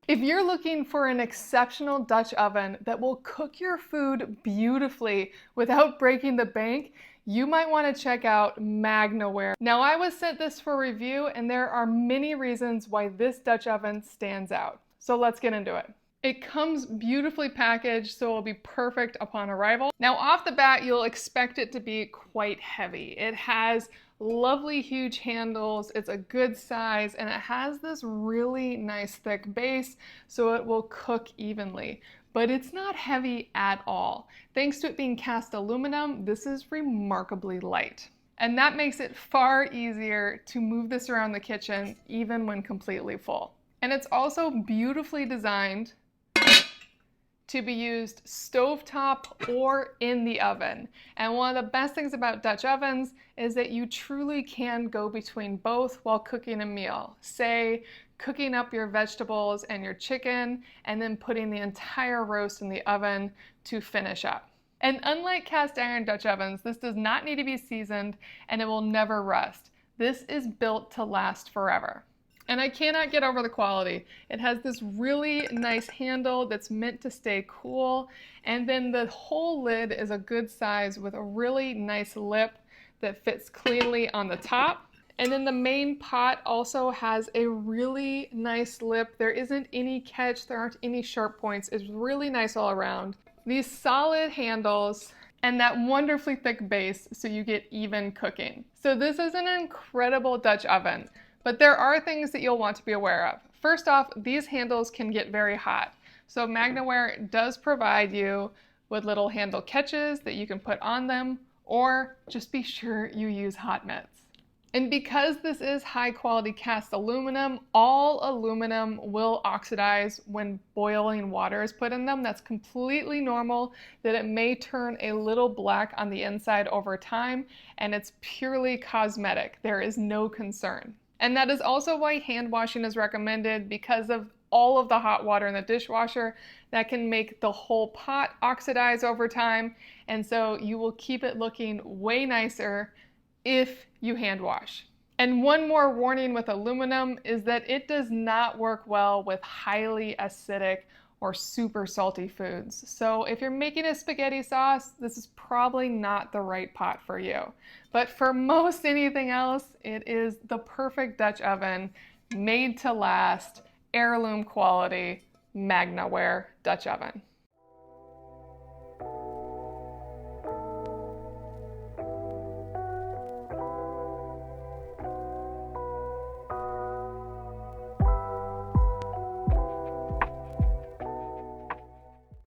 If you're looking for an exceptional Dutch oven that will cook your food beautifully without breaking the bank, you might want to check out Magnaware. Now, I was sent this for review, and there are many reasons why this Dutch oven stands out. So let's get into it. It comes beautifully packaged, so it'll be perfect upon arrival. Now, off the bat, you'll expect it to be quite heavy. It has lovely huge handles, it's a good size, and it has this really nice thick base, so it will cook evenly. But it's not heavy at all. Thanks to it being cast aluminum, this is remarkably light. And that makes it far easier to move this around the kitchen, even when completely full. And it's also beautifully designed to be used stovetop or in the oven. And one of the best things about Dutch ovens is that you truly can go between both while cooking a meal. Say, cooking up your vegetables and your chicken, and then putting the entire roast in the oven to finish up. And unlike cast iron Dutch ovens, this does not need to be seasoned, and it will never rust. This is built to last forever. And I cannot get over the quality. It has this really nice handle that's meant to stay cool. And then the whole lid is a good size with a really nice lip that fits cleanly on the top. And then the main pot also has a really nice lip. There isn't any catch, there aren't any sharp points. It's really nice all around. These solid handles and that wonderfully thick base so you get even cooking. So this is an incredible Dutch oven. But there are things that you'll want to be aware of. First off, these handles can get very hot. So Magnaware does provide you with little handle catches that you can put on them, or just be sure you use hot mitts. And because this is high quality cast aluminum, all aluminum will oxidize when boiling water is put in them. That's completely normal, that it may turn a little black on the inside over time, and it's purely cosmetic. There is no concern. And that is also why hand washing is recommended, because of all of the hot water in the dishwasher that can make the whole pot oxidize over time. And so you will keep it looking way nicer if you hand wash. And one more warning with aluminum is that it does not work well with highly acidic or super salty foods. So if you're making a spaghetti sauce, this is probably not the right pot for you. But for most anything else, it is the perfect Dutch oven, made to last, heirloom quality, Magnaware Dutch oven.